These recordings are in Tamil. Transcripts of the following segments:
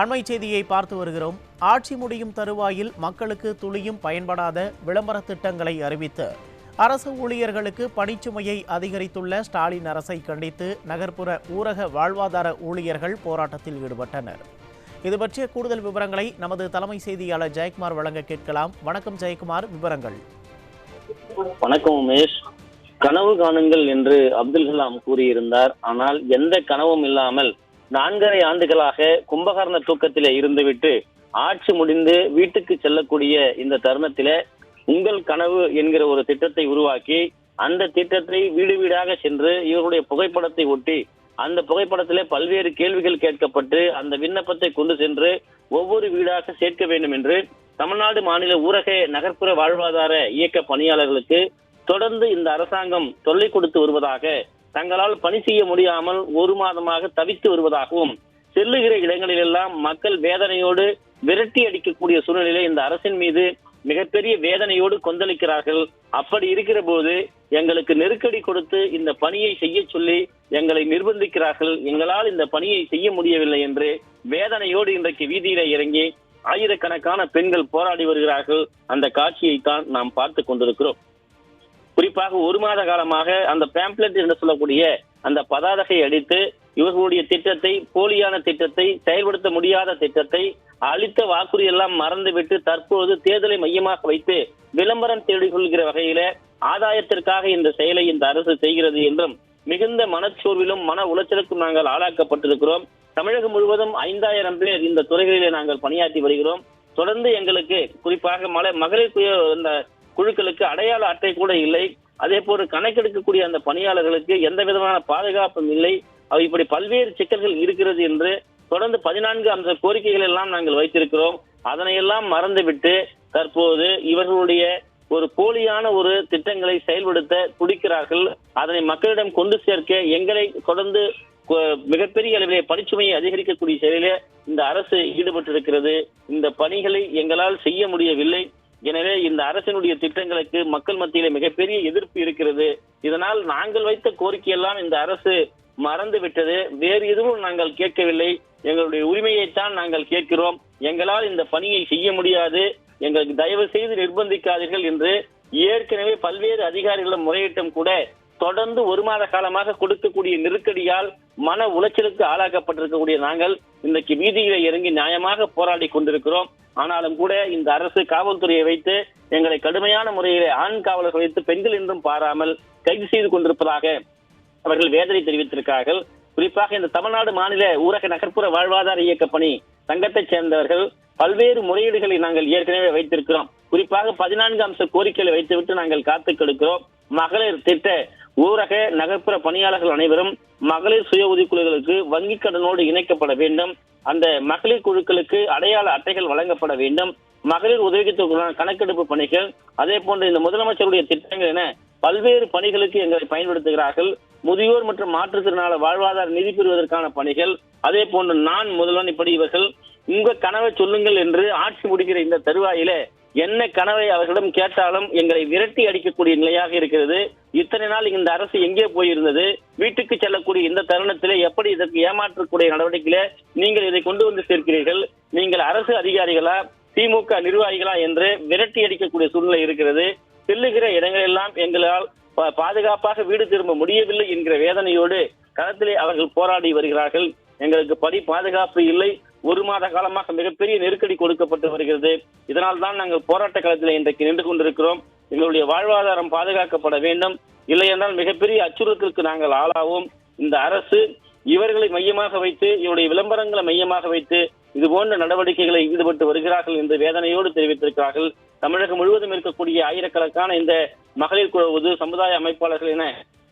அண்மை செய்தியை பார்த்து வருகிறோம். ஆட்சி முடியும் தருவாயில் மக்களுக்கு துளியும் பயன்படாத விளம்பர திட்டங்களை அறிவித்து அரசு ஊழியர்களுக்கு பணிச்சுமையை அதிகரித்துள்ள ஸ்டாலின் அரசை கண்டித்து நகர்ப்புற ஊரக வாழ்வாதார ஊழியர்கள் போராட்டத்தில் ஈடுபட்டனர். இது பற்றிய கூடுதல் விவரங்களை நமது தலைமை செய்தியாளர் ஜெயக்குமார் வழங்க கேட்கலாம். வணக்கம் ஜெயக்குமார், விவரங்கள். வணக்கம் உமேஷ். கனவு காணுங்கள் என்று அப்துல் கலாம் கூறியிருந்தார். ஆனால் எந்த கனவும் இல்லாமல் 4.5 ஆண்டுகளாக கும்பகர்ண தூக்கத்திலே இருந்துவிட்டு ஆட்சி முடிந்து வீட்டுக்கு செல்லக்கூடிய இந்த தருணத்திலே உங்கள் கனவு என்கிற ஒரு திட்டத்தை உருவாக்கி அந்த திட்டத்தை வீடு வீடாக சென்று இவருடைய புகைப்படத்தை ஒட்டி அந்த புகைப்படத்திலே பல்வேறு கேள்விகள் கேட்கப்பட்டு அந்த விண்ணப்பத்தை கொண்டு சென்று ஒவ்வொரு வீடாக சேர்க்க வேண்டும் என்று தமிழ்நாடு மாநில ஊரக நகர்ப்புற வாழ்வாதார இயக்க பணியாளர்களுக்கு தொடர்ந்து இந்த அரசாங்கம் தொல்லை கொடுத்து வருவதாக, தங்களால் பணி செய்ய முடியாமல் 1 மாதமாக தவித்து வருவதாகவும், செல்லுகிற இடங்களிலெல்லாம் மக்கள் வேதனையோடு விரட்டி அடிக்கக்கூடிய சூழ்நிலையிலே இந்த அரசின் மீது மிகப்பெரிய வேதனையோடு கொந்தளிக்கிறார்கள். அப்படி இருக்கிற போது எங்களுக்கு நெருக்கடி கொடுத்து இந்த பணியை செய்ய சொல்லி எங்களை நிர்பந்திக்கிறார்கள். எங்களால் இந்த பணியை செய்ய முடியவில்லை என்று வேதனையோடு இன்றைக்கு வீதியில இறங்கி ஆயிரக்கணக்கான பெண்கள் போராடி வருகிறார்கள். அந்த காட்சியைத்தான் நாம் பார்த்து கொண்டிருக்கிறோம். குறிப்பாக 1 மாத காலமாக அந்த பேம்ப்ளெட் என்று சொல்லக்கூடிய அந்த பதாதையை அடித்து இவர்களுடைய திட்டத்தை, போலியான திட்டத்தை, செயல்படுத்த முடியாத திட்டத்தை, அளித்த வாக்குறுதி எல்லாம் மறந்துவிட்டு தற்போது தேர்தலை மையமாக வைத்து விளம்பரம் தேடிக் கொள்கிற வகையில ஆதாயத்திற்காக இந்த செயலை இந்த அரசு செய்கிறது என்றும் மிகுந்த மனச்சோர்விலும் மன உளைச்சலுக்கும் நாங்கள் ஆளாக்கப்பட்டிருக்கிறோம். தமிழகம் முழுவதும் 5000 பேர் இந்த துறைகளிலே நாங்கள் பணியாற்றி வருகிறோம். தொடர்ந்து எங்களுக்கு குறிப்பாக மகளிர் இந்த குழுக்களுக்கு அடையாள அட்டை கூட இல்லை. அதே போன்று கணக்கெடுக்கக்கூடிய அந்த பணியாளர்களுக்கு எந்த விதமான பாதுகாப்பும் இல்லை. அவை இப்படி பல்வேறு சிக்கல்கள் இருக்கிறது என்று தொடர்ந்து 14 அம்ச கோரிக்கைகள் எல்லாம் நாங்கள் வைத்திருக்கிறோம். அதனையெல்லாம் மறந்துவிட்டு தற்போது இவர்களுடைய ஒரு போலியான ஒரு திட்டங்களை செயல்படுத்த துடிக்கிறார்கள். அதனை மக்களிடம் கொண்டு சேர்க்க எங்களை தொடர்ந்து மிகப்பெரிய அளவிலே பணிச்சுமையை அதிகரிக்கக்கூடிய செயலிலே இந்த அரசு ஈடுபட்டிருக்கிறது. இந்த பணிகளை எங்களால் செய்ய முடியவில்லை. எனவே இந்த அரசினுடைய திட்டங்களுக்கு மக்கள் மத்தியிலே மிகப்பெரிய எதிர்ப்பு இருக்கிறது. இதனால் நாங்கள் வைத்த கோரிக்கையெல்லாம் இந்த அரசு மறந்து விட்டது. வேறு எதுவும் நாங்கள் கேட்கவில்லை. எங்களுடைய உரிமையைத்தான் நாங்கள் கேட்கிறோம். எங்களால் இந்த பணியை செய்ய முடியாது, எங்களுக்கு தயவு செய்து நிர்பந்திக்காதீர்கள் என்று ஏற்கனவே பல்வேறு அதிகாரிகளிடம் முறையிட்டும் கூட தொடர்ந்து 1 மாத காலமாக கொடுக்கக்கூடிய நெருக்கடியால் மன உளைச்சலுக்கு ஆளாக்கப்பட்டிருக்கக்கூடிய நாங்கள் இன்றைக்கு வீதியில இறங்கி நியாயமாக போராடி கொண்டிருக்கிறோம். ஆனாலும் கூட இந்த அரசு காவல்துறையை வைத்து எங்களை கடுமையான முறையிலே ஆண் காவலர்கள் வைத்து பெண்கள் என்றும் பாராமல் கைது செய்து கொண்டிருப்பதாக அவர்கள் வேதனை தெரிவித்திருக்கிறார்கள். குறிப்பாக இந்த தமிழ்நாடு மாநில ஊரக நகர்ப்புற வாழ்வாதார இயக்க பணி சங்கத்தைச் சேர்ந்தவர்கள் பல்வேறு முறையீடுகளை நாங்கள் ஏற்கனவே வைத்திருக்கிறோம். குறிப்பாக 14 அம்ச கோரிக்கைகளை வைத்துவிட்டு நாங்கள் காத்துக் கொடுக்கிறோம். மகளிர் திட்ட ஊரக நகர்ப்புற பணியாளர்கள் அனைவரும் மகளிர் சுய உதவிக்குழுக்களுக்கு வங்கிக் கடனோடு இணைக்கப்பட வேண்டும். அந்த மகளிர் குழுக்களுக்கு அடையாள அட்டைகள் வழங்கப்பட வேண்டும். மகளிர் உதவிக்கு கணக்கெடுப்பு பணிகள், அதே போன்று இந்த முதலமைச்சருடைய திட்டங்கள் என பல்வேறு பணிகளுக்கு எங்களை பயன்படுத்துகிறார்கள். முதியோர் மற்றும் மாற்றுத்திறனாளர் வாழ்வாதார நிதி பெறுவதற்கான பணிகள், அதே போன்று நான் முதல்வன், இப்படி இவர்கள் உங்க கனவை சொல்லுங்கள் என்று ஆட்சி முடிக்கிற இந்த தருவாயில என்ன கனவை அவர்களிடம் கேட்டாலும் எங்களை விரட்டி அடிக்கக்கூடிய நிலையாக இருக்கிறது. இத்தனை நாள் இந்த அரசு எங்கே போயிருந்தது? வீட்டுக்கு செல்லக்கூடிய இந்த தருணத்திலே எப்படி இதற்கு ஏமாற்றக்கூடிய நடவடிக்கையில நீங்கள் இதை கொண்டு வந்து சேர்க்கிறீர்கள்? நீங்கள் அரசு அதிகாரிகளா, திமுக நிர்வாகிகளா என்று விரட்டி அடிக்கக்கூடிய சூழ்நிலை இருக்கிறது. செல்லுகிற இடங்களெல்லாம் எங்களால் பாதுகாப்பாக வீடு திரும்ப முடியவில்லை என்கிற வேதனையோடு களத்திலே அவர்கள் போராடி வருகிறார்கள். எங்களுக்கு பாதுகாப்பு இல்லை. 1 மாத காலமாக மிகப்பெரிய நெருக்கடி கொடுக்கப்பட்டு வருகிறது. இதனால் தான் நாங்கள் போராட்ட களத்தில் இன்றைக்கு நின்று கொண்டிருக்கிறோம். எங்களுடைய வாழ்வாதாரம் பாதுகாக்கப்பட வேண்டும். இல்லை என்றால் மிகப்பெரிய அச்சுறுத்தலுக்கு நாங்கள் ஆளாவோம். இந்த அரசு இவர்களை மையமாக வைத்து, இவருடைய விளம்பரங்களை மையமாக வைத்து இது போன்ற நடவடிக்கைகளை ஈடுபட்டு வருகிறார்கள் என்று வேதனையோடு தெரிவித்திருக்கிறார்கள். தமிழகம் முழுவதும் இருக்கக்கூடிய ஆயிரக்கணக்கான இந்த மகளிர் குழு சமுதாய அமைப்பாளர்கள் என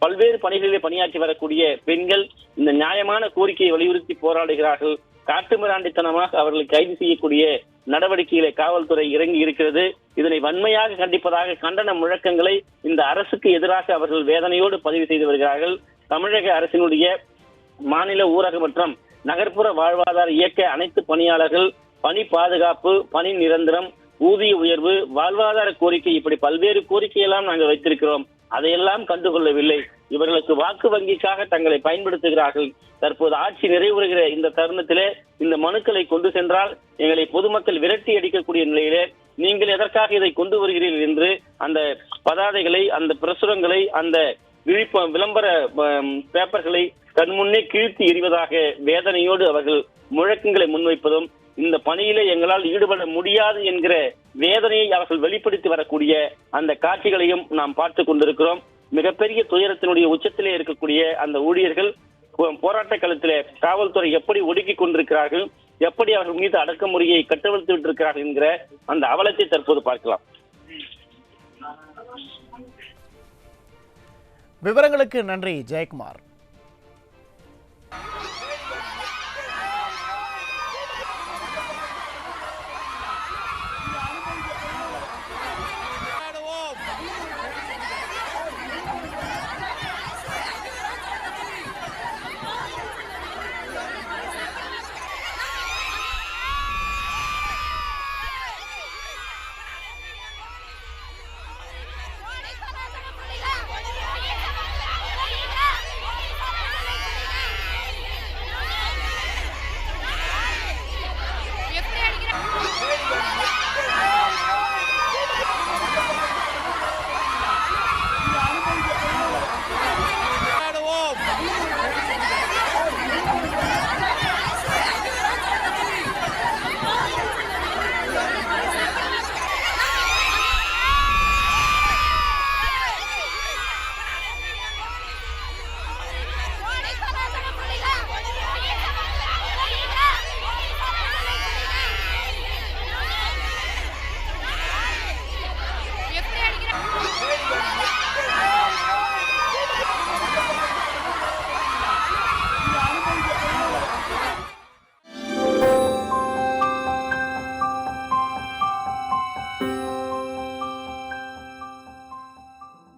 பல்வேறு பணிகளிலே பணியாற்றி வரக்கூடிய பெண்கள் இந்த நியாயமான கோரிக்கையை வலியுறுத்தி போராடுகிறார்கள். காட்டுமிராண்டித்தனமாக அவர்களை கைது செய்யக்கூடிய நடவடிக்கைகளை காவல்துறை இறங்கி இருக்கிறது. இதனை வன்மையாக கண்டிப்பதாக கண்டன முழக்கங்களை இந்த அரசுக்கு எதிராக அவர்கள் வேதனையோடு பதிவு செய்து வருகிறார்கள். தமிழக அரசினுடைய மாநில ஊரக மற்றும் நகர்ப்புற வாழ்வாதார இயக்க அனைத்து பணியாளர்கள் பணி பாதுகாப்பு, பணி நிரந்தரம், ஊதிய உயர்வு, வாழ்வாதார கோரிக்கை, இப்படி பல்வேறு கோரிக்கையெல்லாம் நாங்கள் வைத்திருக்கிறோம். அதையெல்லாம் கண்டுகொள்ளவில்லை. இவர்களுக்கு வாக்கு வங்கிக்காக தங்களை பயன்படுத்துகிறார்கள். தற்போது ஆட்சி நிறைவுறுகிற இந்த தருணத்திலே இந்த மனுக்களை கொண்டு சென்றால் எங்களை பொதுமக்கள் விரட்டி அடிக்கக்கூடிய நிலையிலே நீங்கள் எதற்காக இதை கொண்டு வருகிறீர்கள் என்று அந்த பதாதைகளை, அந்த பிரசுரங்களை, அந்த விளம்பர பேப்பர்களை கண்முன்னே கிழித்து எறிவதாக வேதனையோடு அவர்கள் முழக்கங்களை முன்வைப்பதும், இந்த பணியிலே எங்களால் ஈடுபட முடியாது என்கிற வேதனையை அவர்கள் வெளிப்படுத்தி வரக்கூடிய அந்த காட்சிகளையும் நாம் பார்த்து கொண்டிருக்கிறோம். மிகப்பெரிய துயரத்தினுடைய உச்சத்திலே இருக்கக்கூடிய அந்த ஊழியர்கள் போராட்ட களத்திலே காவல்துறை எப்படி ஒடுக்கி கொண்டிருக்கிறார்கள், எப்படி அவர்கள் மீது அடக்குமுறையை கட்டவிழ்த்து விட்டிருக்கிறார்கள் என்கிற அந்த அவலத்தை தற்போது பார்க்கலாம். விவரங்களுக்கு நன்றி ஜெயக்குமார்.